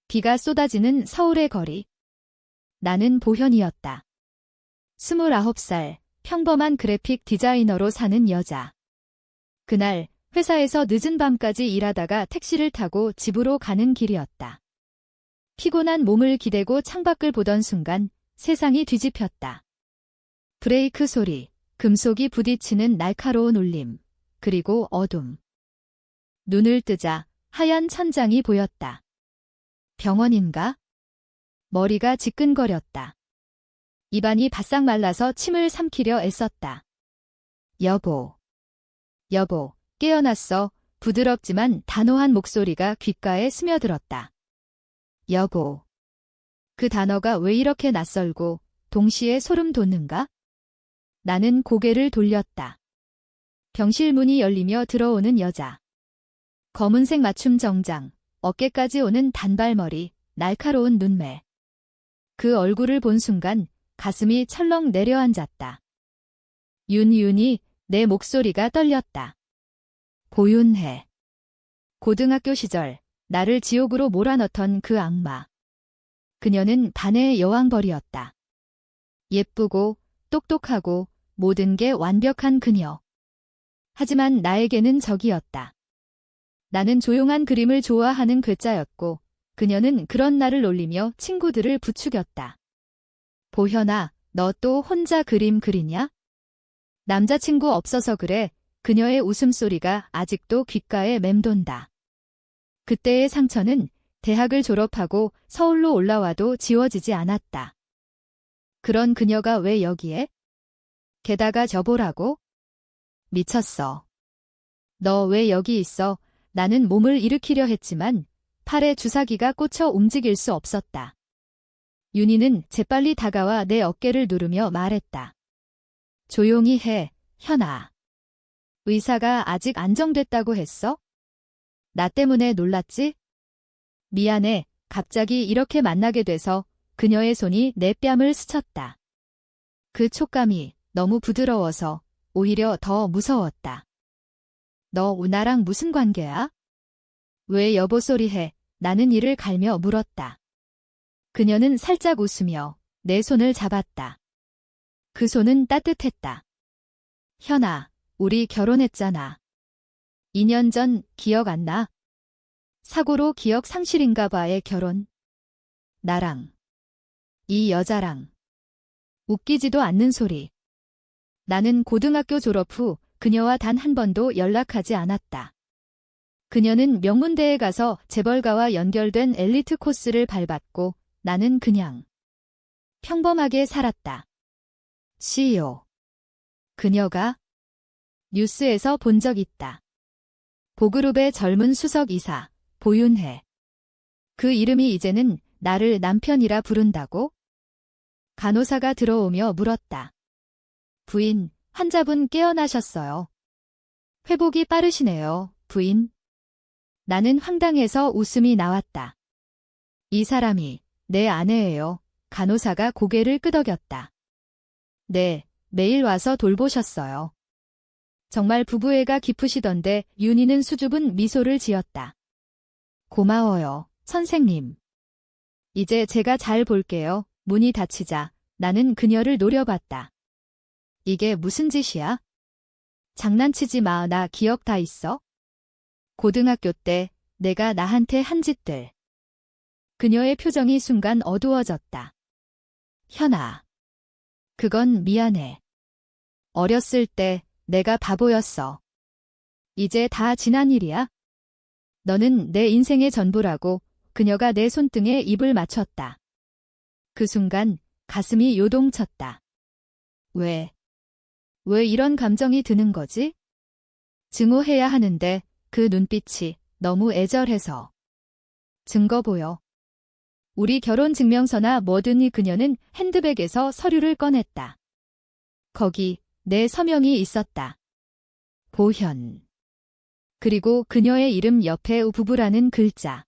비가 쏟아지는 서울의 거리. 나는 보현이었다. 29살, 평범한 그래픽 디자이너로 사는 여자. 그날 회사에서 늦은 밤까지 일하다가 택시를 타고 집으로 가는 길이었다. 피곤한 몸을 기대고 창밖을 보던 순간 세상이 뒤집혔다. 브레이크 소리, 금속이 부딪히는 날카로운 울림, 그리고 어둠. 눈을 뜨자 하얀 천장이 보였다. 병원인가? 머리가 지끈거렸다. 입안이 바싹 말라서 침을 삼키려 애썼다. 여보. 여보, 깨어났어. 부드럽지만 단호한 목소리가 귓가에 스며들었다. 여보. 그 단어가 왜 이렇게 낯설고 동시에 소름 돋는가? 나는 고개를 돌렸다. 병실 문이 열리며 들어오는 여자. 검은색 맞춤 정장, 어깨까지 오는 단발머리, 날카로운 눈매. 그 얼굴을 본 순간 가슴이 철렁 내려앉았다. 윤이, 내 목소리가 떨렸다. 보윤해. 고등학교 시절 나를 지옥으로 몰아넣던 그 악마. 그녀는 반의 여왕벌이었다. 예쁘고 똑똑하고 모든 게 완벽한 그녀. 하지만 나에게는 적이었다. 나는 조용한 그림을 좋아하는 괴짜였고 그녀는 그런 나를 놀리며 친구들을 부추겼다. 보현아, 너 또 혼자 그림 그리냐? 남자친구 없어서 그래. 그녀의 웃음소리가 아직도 귓가에 맴돈다. 그때의 상처는 대학을 졸업하고 서울로 올라와도 지워지지 않았다. 그런 그녀가 왜 여기에? 게다가 저보라고? 미쳤어. 너 왜 여기 있어? 나는 몸을 일으키려 했지만 팔에 주사기가 꽂혀 움직일 수 없었다. 윤희는 재빨리 다가와 내 어깨를 누르며 말했다. 조용히 해, 현아. 의사가 아직 안 정됐다고 했어? 나 때문에 놀랐지? 미안해, 갑자기 이렇게 만나게 돼서. 그녀의 손이 내 뺨을 스쳤다. 그 촉감이 너무 부드러워서 오히려 더 무서웠다. 너 나랑 무슨 관계야? 왜 여보 소리 해? 나는 이를 갈며 물었다. 그녀는 살짝 웃으며 내 손을 잡았다. 그 손은 따뜻했다. 현아, 우리 결혼했잖아. 2년 전 기억 안 나? 사고로 기억 상실인가 봐의 결혼. 나랑. 이 여자랑. 웃기지도 않는 소리. 나는 고등학교 졸업 후 그녀와 단 한 번도 연락하지 않았다. 그녀는 명문대에 가서 재벌가와 연결된 엘리트 코스를 밟았고 나는 그냥 평범하게 살았다. CEO. 그녀가 뉴스에서 본 적 있다. 보그룹의 젊은 수석이사, 보윤해. 그 이름이 이제는 나를 남편이라 부른다고? 간호사가 들어오며 물었다. 부인, 환자분 깨어나셨어요. 회복이 빠르시네요, 부인. 나는 황당해서 웃음이 나왔다. 이 사람이 내 아내예요. 간호사가 고개를 끄덕였다. 네, 매일 와서 돌보셨어요. 정말 부부애가 깊으시던데 윤희는 수줍은 미소를 지었다. 고마워요, 선생님. 이제 제가 잘 볼게요. 문이 닫히자 나는 그녀를 노려봤다. 이게 무슨 짓이야? 장난치지 마, 나 기억 다 있어? 고등학교 때 내가 나한테 한 짓들. 그녀의 표정이 순간 어두워졌다. 현아. 그건 미안해. 어렸을 때 내가 바보였어. 이제 다 지난 일이야. 너는 내 인생의 전부라고. 그녀가 내 손등에 입을 맞췄다. 그 순간 가슴이 요동쳤다. 왜 이런 감정이 드는 거지? 증오해야 하는데 그 눈빛이 너무 애절해서. 증거 보여. 우리 결혼 증명서나 뭐든지. 그녀는 핸드백에서 서류를 꺼냈다. 거기 내 서명이 있었다. 보현. 그리고 그녀의 이름 옆에 부부라는 글자.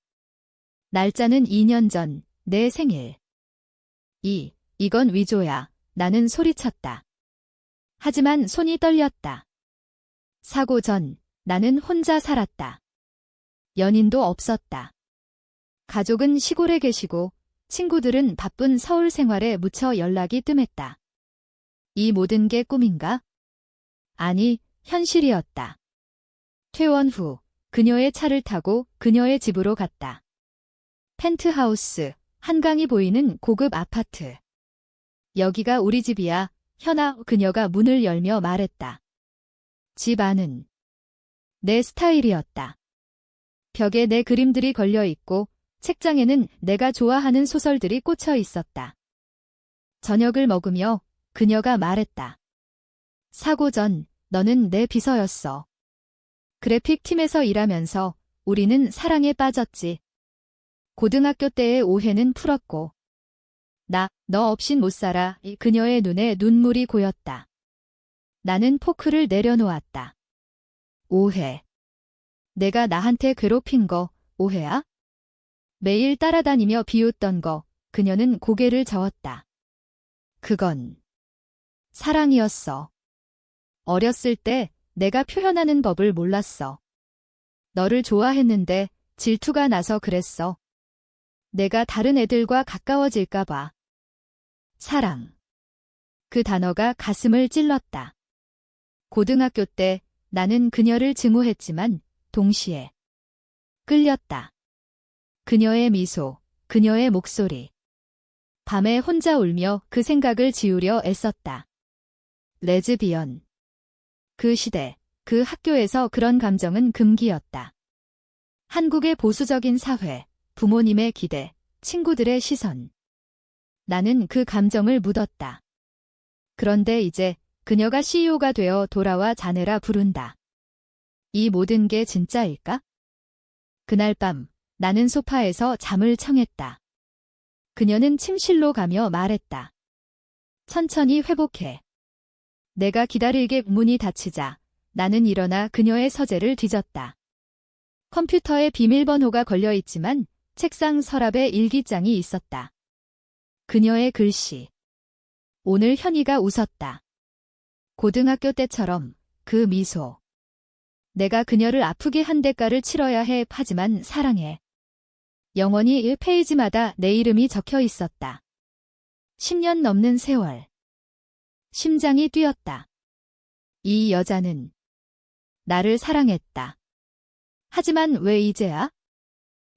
날짜는 2년 전, 내 생일. 이건 위조야. 나는 소리쳤다. 하지만 손이 떨렸다. 사고 전 나는 혼자 살았다. 연인도 없었다. 가족은 시골에 계시고 친구들은 바쁜 서울 생활에 묻혀 연락이 뜸했다. 이 모든 게 꿈인가? 아니, 현실이었다. 퇴원 후 그녀의 차를 타고 그녀의 집으로 갔다. 펜트하우스, 한강이 보이는 고급 아파트. 여기가 우리 집이야, 현아. 그녀가 문을 열며 말했다. 집 안은 내 스타일이었다. 벽에 내 그림들이 걸려 있고 책장에는 내가 좋아하는 소설들이 꽂혀 있었다. 저녁을 먹으며 그녀가 말했다. 사고 전 너는 내 비서였어. 그래픽 팀에서 일하면서 우리는 사랑에 빠졌지. 고등학교 때의 오해는 풀었고 너 없인 못 살아. 그녀의 눈에 눈물이 고였다. 나는 포크를 내려놓았다. 오해. 내가 나한테 괴롭힌 거 오해야? 매일 따라다니며 비웃던 거. 그녀는 고개를 저었다. 그건 사랑이었어. 어렸을 때 내가 표현하는 법을 몰랐어. 너를 좋아했는데 질투가 나서 그랬어. 내가 다른 애들과 가까워질까 봐. 사랑. 그 단어가 가슴을 찔렀다. 고등학교 때 나는 그녀를 증오했지만 동시에 끌렸다. 그녀의 미소, 그녀의 목소리. 밤에 혼자 울며 그 생각을 지우려 애썼다. 레즈비언. 그 시대, 그 학교에서 그런 감정은 금기였다. 한국의 보수적인 사회, 부모님의 기대, 친구들의 시선. 나는 그 감정을 묻었다. 그런데 이제 그녀가 CEO가 되어 돌아와 자네라 부른다. 이 모든 게 진짜일까? 그날 밤 나는 소파에서 잠을 청했다. 그녀는 침실로 가며 말했다. 천천히 회복해. 내가 기다리게. 문이 닫히자 나는 일어나 그녀의 서재를 뒤졌다. 컴퓨터에 비밀번호가 걸려 있지만 책상 서랍에 일기장이 있었다. 그녀의 글씨. 오늘 현이가 웃었다. 고등학교 때처럼 그 미소. 내가 그녀를 아프게 한 대가를 치러야 해. 하지만 사랑해. 영원히 1페이지마다 내 이름이 적혀 있었다. 10년 넘는 세월. 심장이 뛰었다. 이 여자는 나를 사랑했다. 하지만 왜 이제야?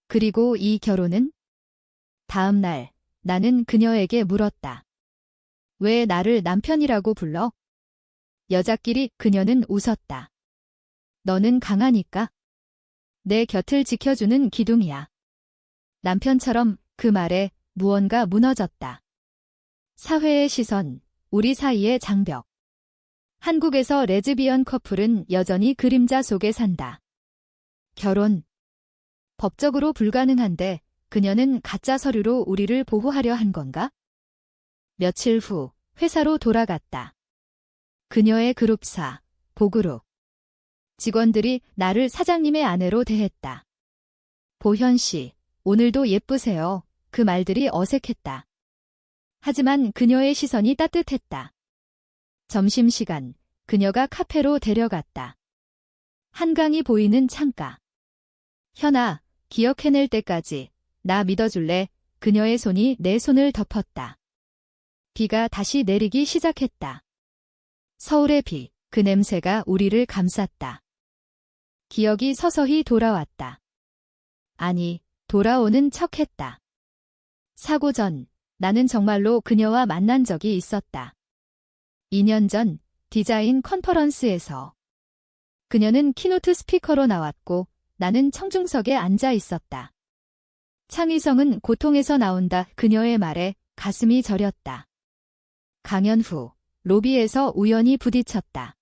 그리고 이 결혼은? 다음 날 나는 그녀에게 물었다. 왜 나를 남편이라고 불러? 여자끼리. 그녀는 웃었다. 너는 강하니까. 내 곁을 지켜주는 기둥이야. 남편처럼. 그 말에 무언가 무너졌다. 사회의 시선, 우리 사이의 장벽. 한국에서 레즈비언 커플은 여전히 그림자 속에 산다. 결혼. 법적으로 불가능한데 그녀는 가짜 서류로 우리를 보호하려 한 건가? 며칠 후 회사로 돌아갔다. 그녀의 그룹사, 보그룹. 직원들이 나를 사장님의 아내로 대했다. 보현 씨, 오늘도 예쁘세요. 그 말들이 어색했다. 하지만 그녀의 시선이 따뜻했다. 점심시간, 그녀가 카페로 데려갔다. 한강이 보이는 창가. 현아, 기억해낼 때까지 나 믿어줄래? 그녀의 손이 내 손을 덮었다. 비가 다시 내리기 시작했다. 서울의 비, 그 냄새가 우리를 감쌌다. 기억이 서서히 돌아왔다. 아니, 돌아오는 척했다. 사고 전 나는 정말로 그녀와 만난 적이 있었다. 2년 전 디자인 컨퍼런스에서. 그녀는 키노트 스피커로 나왔고 나는 청중석에 앉아 있었다. 창의성은 고통에서 나온다. 그녀의 말에 가슴이 저렸다. 강연 후 로비에서 우연히 부딪혔다.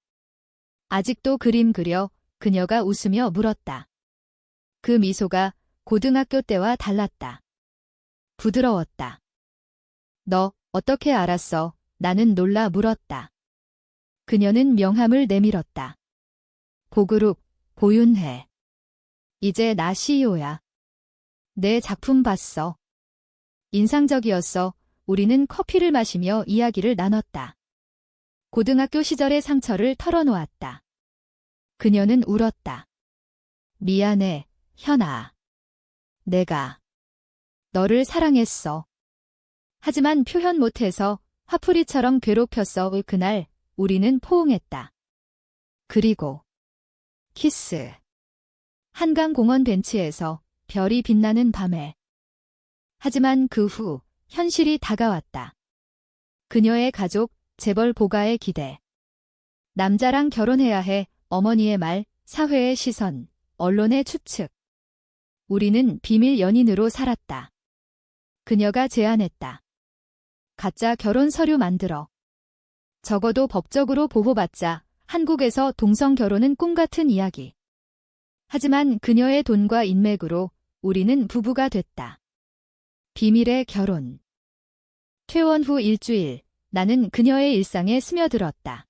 아직도 그림 그려? 그녀가 웃으며 물었다. 그 미소가 고등학교 때와 달랐다. 부드러웠다. 너 어떻게 알았어? 나는 놀라 물었다. 그녀는 명함을 내밀었다. 보그룹, 보윤회. 이제 나 CEO야. 내 작품 봤어. 인상적이었어. 우리는 커피를 마시며 이야기를 나눴다. 고등학교 시절의 상처를 털어놓았다. 그녀는 울었다. 미안해, 현아. 내가 너를 사랑했어. 하지만 표현 못해서 화풀이처럼 괴롭혔어. 그날 우리는 포옹했다. 그리고 키스. 한강공원 벤치에서 별이 빛나는 밤에. 하지만 그 후 현실이 다가왔다. 그녀의 가족, 재벌 보가의 기대. 남자랑 결혼해야 해. 어머니의 말, 사회의 시선, 언론의 추측. 우리는 비밀 연인으로 살았다. 그녀가 제안했다. 가짜 결혼 서류 만들어. 적어도 법적으로 보호받자. 한국에서 동성 결혼은 꿈 같은 이야기. 하지만 그녀의 돈과 인맥으로 우리는 부부가 됐다. 비밀의 결혼. 퇴원 후 일주일, 나는 그녀의 일상에 스며들었다.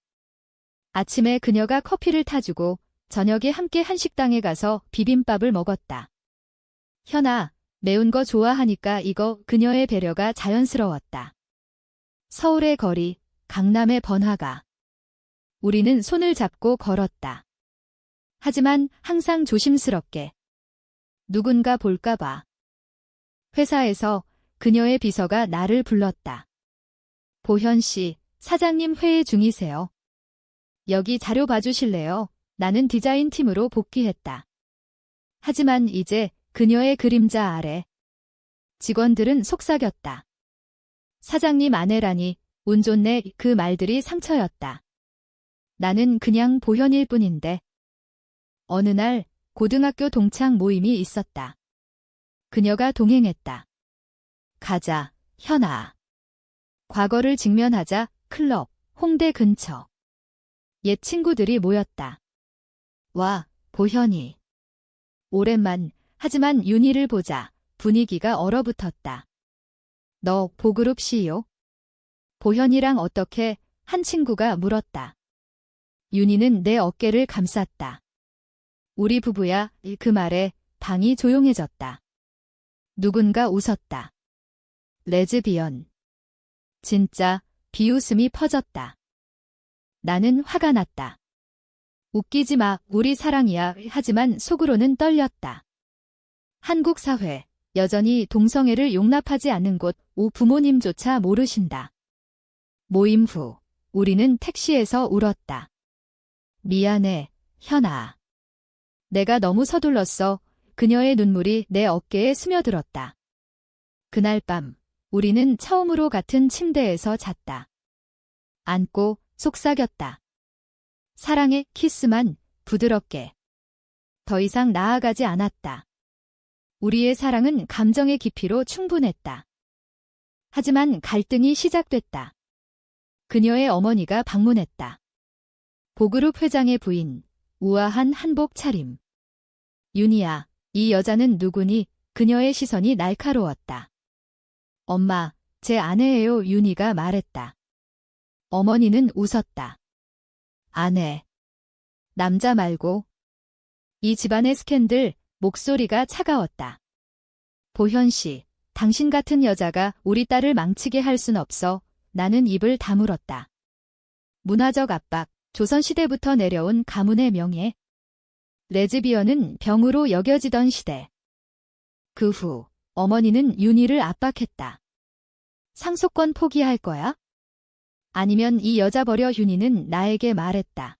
아침에 그녀가 커피를 타주고 저녁에 함께 한식당에 가서 비빔밥을 먹었다. 현아, 매운 거 좋아하니까 이거. 그녀의 배려가 자연스러웠다. 서울의 거리, 강남의 번화가. 우리는 손을 잡고 걸었다. 하지만 항상 조심스럽게. 누군가 볼까봐. 회사에서 그녀의 비서가 나를 불렀다. 보현 씨, 사장님 회의 중이세요. 여기 자료 봐주실래요? 나는 디자인팀으로 복귀했다. 하지만 이제 그녀의 그림자 아래. 직원들은 속삭였다. 사장님 아내라니, 운 좋네. 그 말들이 상처였다. 나는 그냥 보현일 뿐인데. 어느 날 고등학교 동창 모임이 있었다. 그녀가 동행했다. 가자, 현아. 과거를 직면하자. 클럽, 홍대 근처. 옛 친구들이 모였다. 와, 보현이. 오랜만. 하지만 윤희를 보자 분위기가 얼어붙었다. 너 보그룹 CEO? 보현이랑 어떻게? 한 친구가 물었다. 윤희는 내 어깨를 감쌌다. 우리 부부야. 그 말에 방이 조용해졌다. 누군가 웃었다. 레즈비언. 진짜. 비웃음이 퍼졌다. 나는 화가 났다. 웃기지 마. 우리 사랑이야. 하지만 속으로는 떨렸다. 한국 사회, 여전히 동성애를 용납하지 않는 곳. 부모님조차 모르신다. 모임 후, 우리는 택시에서 울었다. 미안해, 현아. 내가 너무 서둘렀어. 그녀의 눈물이 내 어깨에 스며들었다. 그날 밤, 우리는 처음으로 같은 침대에서 잤다. 안고 속삭였다. 사랑의 키스만 부드럽게. 더 이상 나아가지 않았다. 우리의 사랑은 감정의 깊이로 충분했다. 하지만 갈등이 시작됐다. 그녀의 어머니가 방문했다. 보그룹 회장의 부인, 우아한 한복 차림. 윤희야, 이 여자는 누구니? 그녀의 시선이 날카로웠다. 엄마, 제 아내예요. 윤희가 말했다. 어머니는 웃었다. 아내. 남자 말고. 이 집안의 스캔들. 목소리가 차가웠다. 보현 씨, 당신 같은 여자가 우리 딸을 망치게 할 순 없어. 나는 입을 다물었다. 문화적 압박, 조선시대부터 내려온 가문의 명예. 레즈비언은 병으로 여겨지던 시대. 그 후, 어머니는 윤희를 압박했다. 상속권 포기할 거야? 아니면 이 여자 버려. 윤희는 나에게 말했다.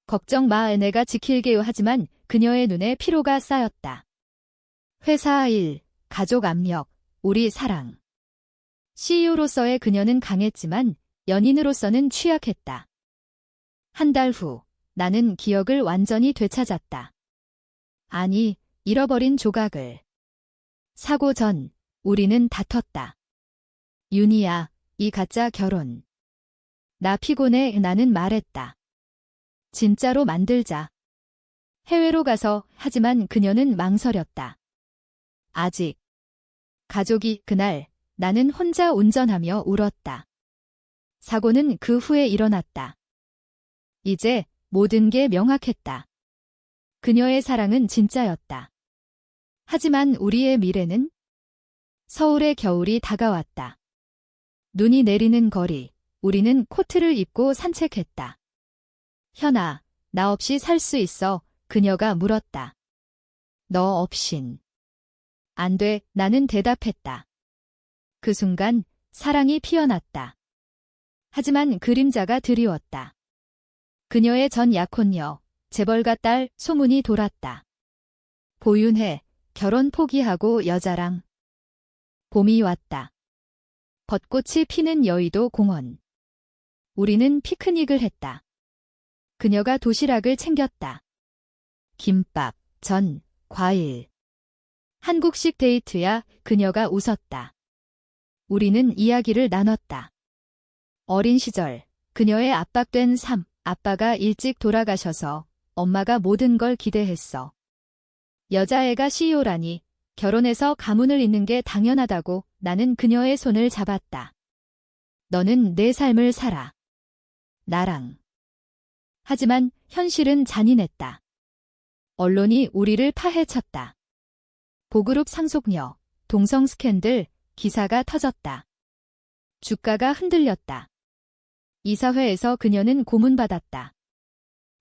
걱정 마. 내가 지킬게요. 하지만 그녀의 눈에 피로가 쌓였다. 회사 일, 가족 압력, 우리 사랑. CEO로서의 그녀는 강했지만 연인으로서는 취약했다. 한 달 후, 나는 기억을 완전히 되찾았다. 아니, 잃어버린 조각을. 사고 전, 우리는 다퉜다. 윤희야, 이 가짜 결혼. 나 피곤해. 나는 말했다. 진짜로 만들자. 해외로 가서. 하지만 그녀는 망설였다. 아직. 가족이. 그날 나는 혼자 운전하며 울었다. 사고는 그 후에 일어났다. 이제 모든 게 명확했다. 그녀의 사랑은 진짜였다. 하지만 우리의 미래는? 서울의 겨울이 다가왔다. 눈이 내리는 거리. 우리는 코트를 입고 산책했다. 현아, 나 없이 살 수 있어? 그녀가 물었다. 너 없인. 안 돼, 나는 대답했다. 그 순간 사랑이 피어났다. 하지만 그림자가 드리웠다. 그녀의 전 약혼녀, 재벌가 딸 소문이 돌았다. 보윤혜, 결혼 포기하고 여자랑. 봄이 왔다. 벚꽃이 피는 여의도 공원. 우리는 피크닉을 했다. 그녀가 도시락을 챙겼다. 김밥, 전, 과일. 한국식 데이트야. 그녀가 웃었다. 우리는 이야기를 나눴다. 어린 시절, 그녀의 압박된 삶, 아빠가 일찍 돌아가셔서 엄마가 모든 걸 기대했어. 여자애가 CEO라니, 결혼해서 가문을 잇는 게 당연하다고. 나는 그녀의 손을 잡았다. 너는 내 삶을 살아. 나랑. 하지만 현실은 잔인했다. 언론이 우리를 파헤쳤다. 보그룹 상속녀, 동성 스캔들, 기사가 터졌다. 주가가 흔들렸다. 이사회에서 그녀는 고문받았다.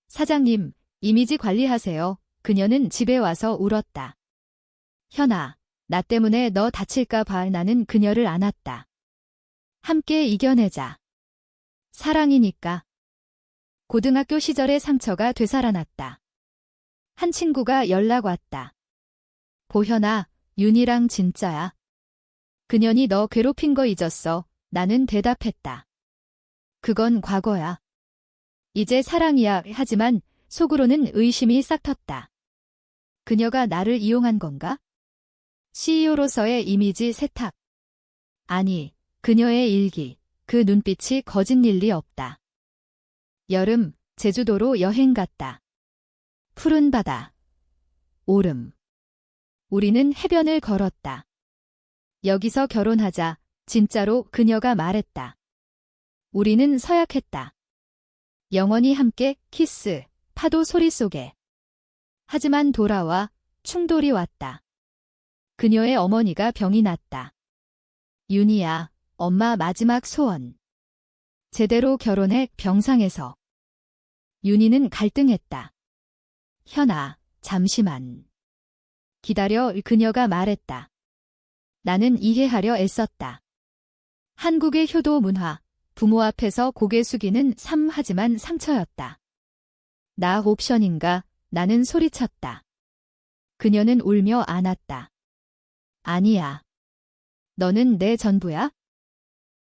사장님, 이미지 관리하세요. 그녀는 집에 와서 울었다. 현아, 나 때문에 너 다칠까 봐. 나는 그녀를 안았다. 함께 이겨내자. 사랑이니까. 고등학교 시절의 상처가 되살아났다. 한 친구가 연락 왔다. 보현아, 윤이랑 진짜야. 그년이 너 괴롭힌 거 잊었어. 나는 대답했다. 그건 과거야. 이제 사랑이야. 하지만 속으로는 의심이 싹 텄다. 그녀가 나를 이용한 건가? CEO로서의 이미지 세탁. 아니, 그녀의 일기, 그 눈빛이 거짓일 리 없다. 여름, 제주도로 여행 갔다. 푸른 바다. 오름. 우리는 해변을 걸었다. 여기서 결혼하자. 진짜로 그녀가 말했다. 우리는 서약했다. 영원히 함께 키스, 파도 소리 속에. 하지만 돌아와 충돌이 왔다. 그녀의 어머니가 병이 났다. 윤희야, 엄마 마지막 소원. 제대로 결혼해. 병상에서. 윤희는 갈등했다. 현아, 잠시만. 기다려. 그녀가 말했다. 나는 이해하려 애썼다. 한국의 효도 문화, 부모 앞에서 고개 숙이는 삶. 하지만 상처였다. 나 옵션인가? 나는 소리쳤다. 그녀는 울며 안았다. 아니야. 너는 내 전부야?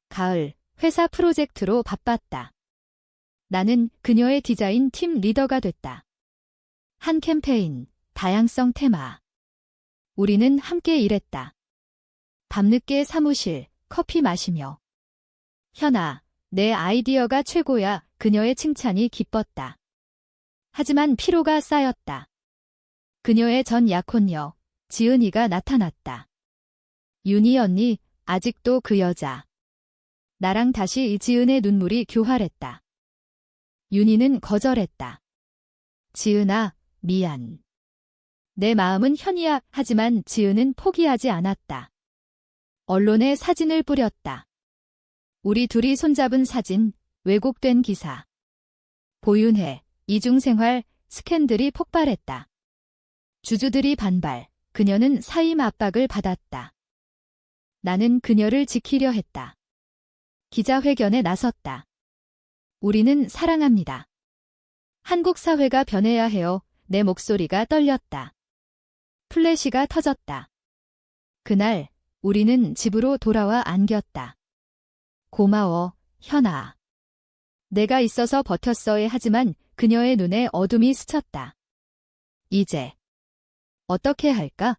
가을, 회사 프로젝트로 바빴다. 나는 그녀의 디자인 팀 리더가 됐다. 한 캠페인, 다양성 테마. 우리는 함께 일했다. 밤늦게 사무실, 커피 마시며. 현아, 내 아이디어가 최고야. 그녀의 칭찬이 기뻤다. 하지만 피로가 쌓였다. 그녀의 전 약혼녀, 지은이가 나타났다. 윤희 언니, 아직도 그 여자. 나랑 다시 지은의 눈물이 교활했다. 윤희는 거절했다. 지은아, 미안. 내 마음은 현이야. 하지만 지은은 포기하지 않았다. 언론에 사진을 뿌렸다. 우리 둘이 손잡은 사진, 왜곡된 기사. 보윤혜, 이중생활, 스캔들이 폭발했다. 주주들이 반발, 그녀는 사임 압박을 받았다. 나는 그녀를 지키려 했다. 기자회견에 나섰다. 우리는 사랑합니다. 한국 사회가 변해야 해요. 내 목소리가 떨렸다. 플래시가 터졌다. 그날 우리는 집으로 돌아와 안겼다. 고마워, 현아. 내가 있어서 버텼어야. 하지만 그녀의 눈에 어둠이 스쳤다. 이제 어떻게 할까?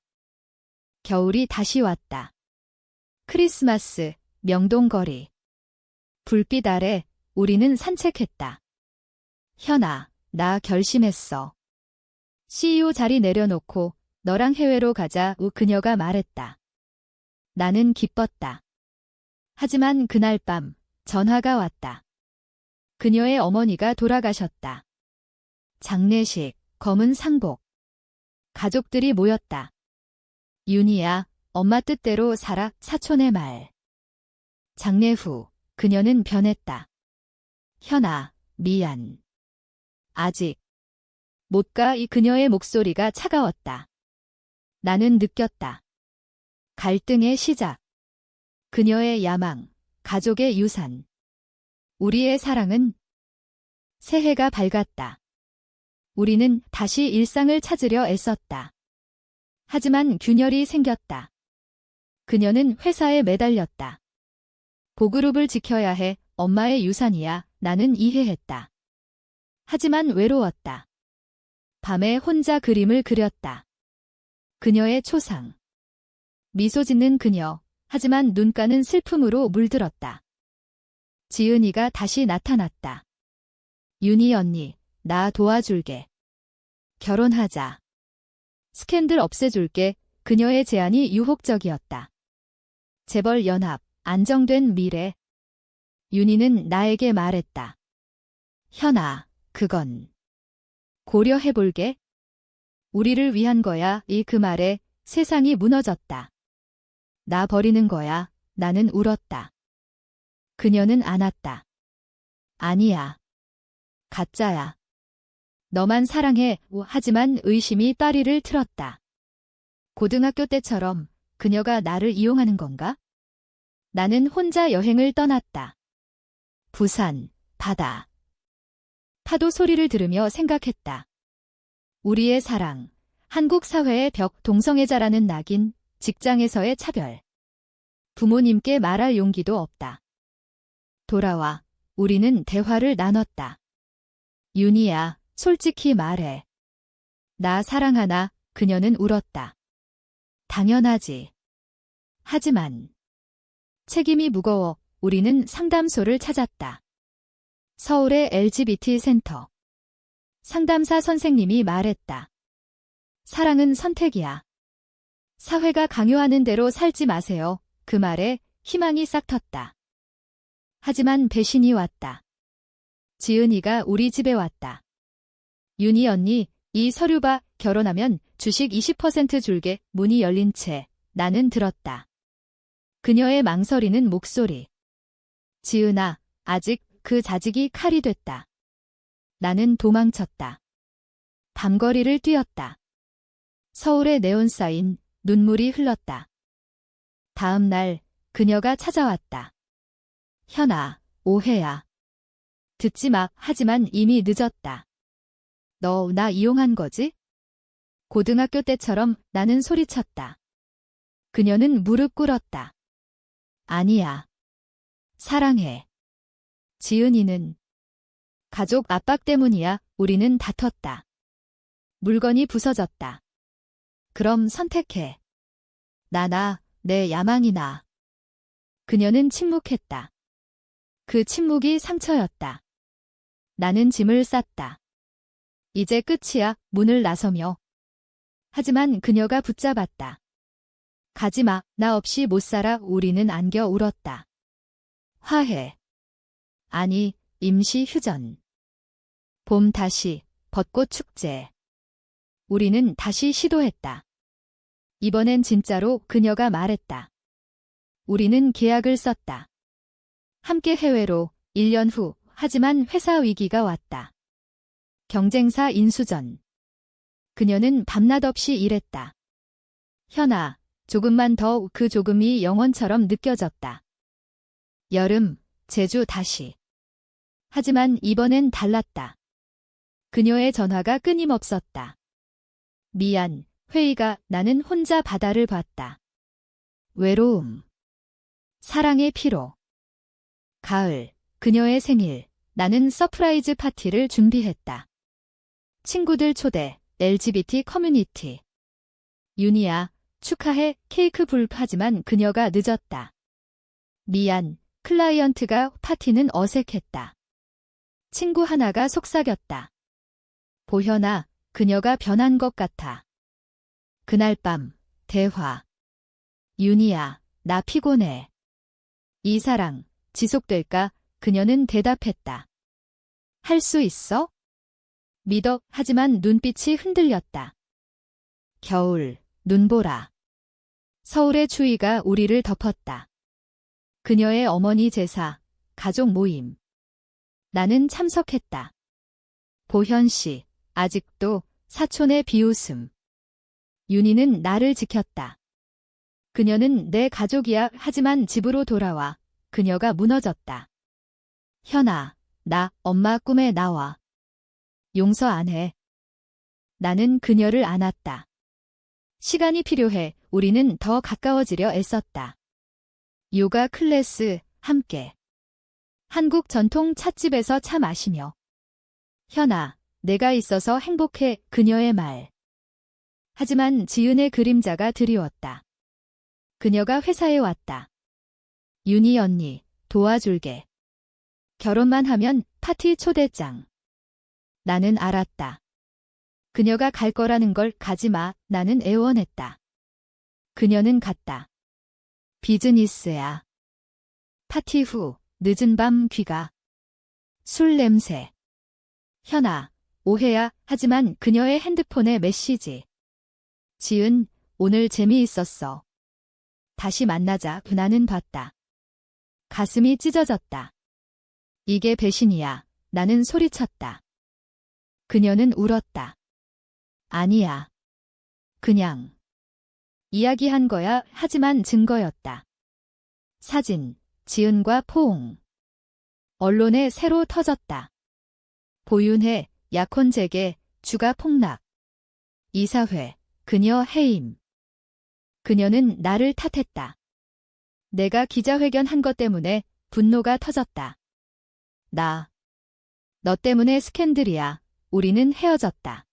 겨울이 다시 왔다. 크리스마스, 명동거리. 불빛 아래 우리는 산책했다. 현아, 나 결심했어. CEO 자리 내려놓고 너랑 해외로 가자. 그녀가 말했다. 나는 기뻤다. 하지만 그날 밤 전화가 왔다. 그녀의 어머니가 돌아가셨다. 장례식, 검은 상복. 가족들이 모였다. 윤희야, 엄마 뜻대로 살아. 사촌의 말. 장례 후 그녀는 변했다. 현아, 미안. 아직 못 가. 이 그녀의 목소리가 차가웠다. 나는 느꼈다. 갈등의 시작. 그녀의 야망, 가족의 유산. 우리의 사랑은 새해가 밝았다. 우리는 다시 일상을 찾으려 애썼다. 하지만 균열이 생겼다. 그녀는 회사에 매달렸다. 보그룹을 지켜야 해. 엄마의 유산이야. 나는 이해했다. 하지만 외로웠다. 밤에 혼자 그림을 그렸다. 그녀의 초상. 미소 짓는 그녀. 하지만 눈가는 슬픔으로 물들었다. 지은이가 다시 나타났다. 윤희 언니, 나 도와줄게. 결혼하자. 스캔들 없애줄게. 그녀의 제안이 유혹적이었다. 재벌 연합, 안정된 미래. 윤희는 나에게 말했다. 현아, 그건 고려해볼게. 우리를 위한 거야. 그 말에 세상이 무너졌다. 나 버리는 거야. 나는 울었다. 그녀는 안았다. 아니야. 가짜야. 너만 사랑해. 하지만 의심이 따리를 틀었다. 고등학교 때처럼 그녀가 나를 이용하는 건가? 나는 혼자 여행을 떠났다. 부산, 바다. 파도 소리를 들으며 생각했다. 우리의 사랑, 한국 사회의 벽, 동성애자라는 낙인, 직장에서의 차별. 부모님께 말할 용기도 없다. 돌아와, 우리는 대화를 나눴다. 윤희야, 솔직히 말해. 나 사랑하나? 그녀는 울었다. 당연하지. 하지만 책임이 무거워. 우리는 상담소를 찾았다. 서울의 LGBT 센터. 상담사 선생님이 말했다. 사랑은 선택이야. 사회가 강요하는 대로 살지 마세요. 그 말에 희망이 싹 텄다. 하지만 배신이 왔다. 지은이가 우리 집에 왔다. 윤희 언니, 이 서류 봐. 결혼하면 주식 20% 줄게. 문이 열린 채 나는 들었다. 그녀의 망설이는 목소리. 지은아, 아직 그 자직이 칼이 됐다. 나는 도망쳤다. 밤거리를 뛰었다. 서울의 네온사인, 눈물이 흘렀다. 다음 날 그녀가 찾아왔다. 현아, 오해야. 듣지 마. 하지만 이미 늦었다. 너 나 이용한 거지? 고등학교 때처럼 나는 소리쳤다. 그녀는 무릎 꿇었다. 아니야. 사랑해. 지은이는 가족 압박 때문이야. 우리는 다퉜다. 물건이 부서졌다. 그럼 선택해. 나나, 내 야망이나. 그녀는 침묵했다. 그 침묵이 상처였다. 나는 짐을 쌌다. 이제 끝이야. 문을 나서며. 하지만 그녀가 붙잡았다. 가지마. 나 없이 못 살아. 우리는 안겨 울었다. 화해. 아니, 임시 휴전. 봄 다시, 벚꽃 축제. 우리는 다시 시도했다. 이번엔 진짜로. 그녀가 말했다. 우리는 계약을 썼다. 함께 해외로. 1년 후. 하지만 회사 위기가 왔다. 경쟁사 인수전. 그녀는 밤낮 없이 일했다. 현아, 조금만 더. 그 조금이 영원처럼 느껴졌다. 여름, 제주 다시. 하지만 이번엔 달랐다. 그녀의 전화가 끊임없었다. 미안, 회의가. 나는 혼자 바다를 봤다. 외로움. 사랑의 피로. 가을, 그녀의 생일. 나는 서프라이즈 파티를 준비했다. 친구들 초대, LGBT 커뮤니티. 윤희야, 축하해. 케이크 불. 하지만 그녀가 늦었다. 미안, 클라이언트가. 파티는 어색했다. 친구 하나가 속삭였다. 보현아, 그녀가 변한 것 같아. 그날 밤, 대화. 윤희야, 나 피곤해. 이 사랑, 지속될까? 그녀는 대답했다. 할 수 있어? 믿어. 하지만 눈빛이 흔들렸다. 겨울, 눈보라. 서울의 추위가 우리를 덮었다. 그녀의 어머니 제사, 가족 모임. 나는 참석했다. 보현 씨, 아직도. 사촌의 비웃음. 윤희는 나를 지켰다. 그녀는 내 가족이야. 하지만 집으로 돌아와 그녀가 무너졌다. 현아, 나 엄마 꿈에 나와. 용서 안 해. 나는 그녀를 안았다. 시간이 필요해. 우리는 더 가까워지려 애썼다. 요가 클래스 함께. 한국 전통 찻집에서 차 마시며. 현아, 내가 있어서 행복해. 그녀의 말. 하지만 지은의 그림자가 드리웠다. 그녀가 회사에 왔다. 윤희 언니, 도와줄게. 결혼만 하면 파티 초대장. 나는 알았다. 그녀가 갈 거라는 걸 가지 마. 나는 애원했다. 그녀는 갔다. 비즈니스야. 파티 후 늦은 밤 귀가. 술 냄새. 현아, 오해야. 하지만 그녀의 핸드폰에 메시지. 지은, 오늘 재미있었어. 다시 만나자. 나는 봤다. 가슴이 찢어졌다. 이게 배신이야. 나는 소리쳤다. 그녀는 울었다. 아니야. 그냥 이야기한 거야. 하지만 증거였다. 사진, 지은과 포옹. 언론에 새로 터졌다. 보윤회, 약혼 재개, 주가 폭락. 이사회, 그녀 해임. 그녀는 나를 탓했다. 내가 기자회견 한 것 때문에 분노가 터졌다. 너 때문에 스캔들이야. 우리는 헤어졌다.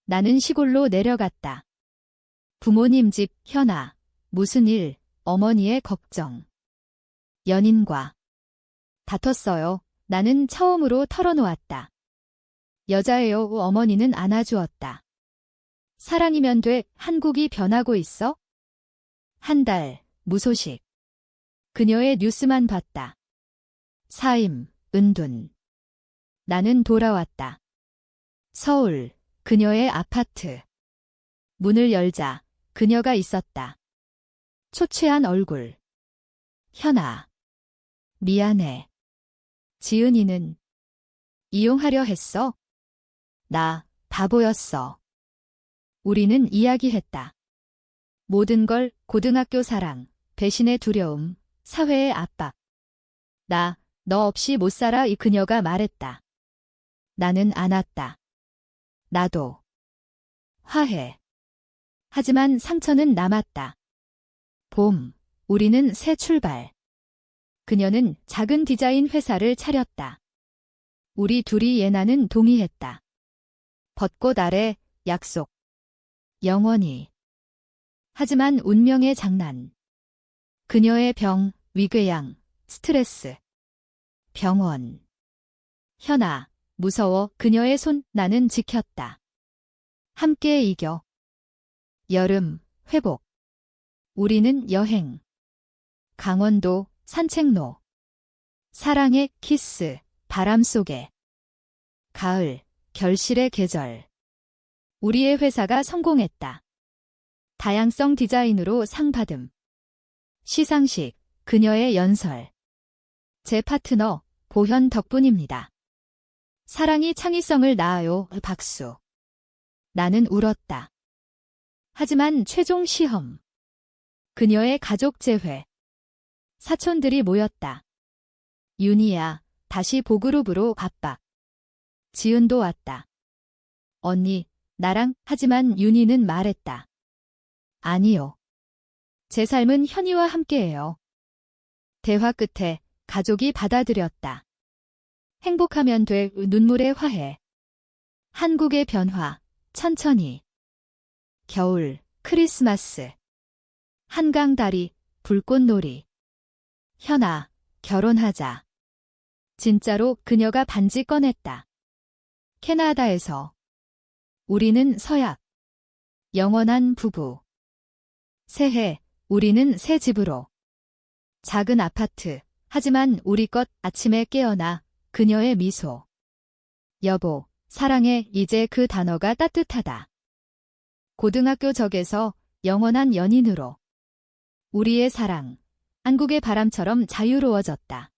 나는 시골로 내려갔다. 부모님 집. 현아, 무슨 일? 어머니의 걱정. 연인과 다퉜어요. 나는 처음으로 털어놓았다. 여자예요. 어머니는 안아주었다. 사랑이면 돼. 한국이 변하고 있어? 한 달, 무소식. 그녀의 뉴스만 봤다. 사임, 은둔. 나는 돌아왔다. 서울, 그녀의 아파트. 문을 열자 그녀가 있었다. 초췌한 얼굴. 현아. 미안해. 지은이는 이용하려 했어? 나 바보였어. 우리는 이야기했다. 모든 걸. 고등학교 사랑, 배신의 두려움, 사회의 압박. 너 없이 못 살아. 이 그녀가 말했다. 나는 안았다. 나도. 화해. 하지만 상처는 남았다. 봄, 우리는 새 출발. 그녀는 작은 디자인 회사를 차렸다. 우리 둘이 예나는 동의했다. 벚꽃 아래, 약속. 영원히. 하지만 운명의 장난. 그녀의 병, 위궤양, 스트레스. 병원. 현아, 무서워. 그녀의 손. 나는 지켰다. 함께 이겨. 여름, 회복. 우리는 여행. 강원도, 산책로. 사랑의 키스, 바람 속에. 가을, 결실의 계절. 우리의 회사가 성공했다. 다양성 디자인으로 상 받음. 시상식, 그녀의 연설. 제 파트너, 보현 덕분입니다. 사랑이 창의성을 낳아요. 박수. 나는 울었다. 하지만 최종 시험. 그녀의 가족 재회. 사촌들이 모였다. 윤희야, 다시 보그룹으로 압박. 지은도 왔다. 언니, 나랑. 하지만 윤희는 말했다. 아니요. 제 삶은 현이와 함께해요. 대화 끝에 가족이 받아들였다. 행복하면 돼. 눈물의 화해. 한국의 변화. 천천히. 겨울, 크리스마스. 한강다리, 불꽃놀이. 현아, 결혼하자. 진짜로. 그녀가 반지 꺼냈다. 캐나다에서. 우리는 서약. 영원한 부부. 새해, 우리는 새 집으로. 작은 아파트. 하지만 우리 것. 아침에 깨어나 그녀의 미소. 여보, 사랑해. 이제 그 단어가 따뜻하다. 고등학교 적에서 영원한 연인으로. 우리의 사랑. 한국의 바람처럼 자유로워졌다.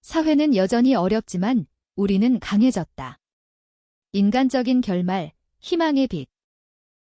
사회는 여전히 어렵지만 우리는 강해졌다. 인간적인 결말, 희망의 빛.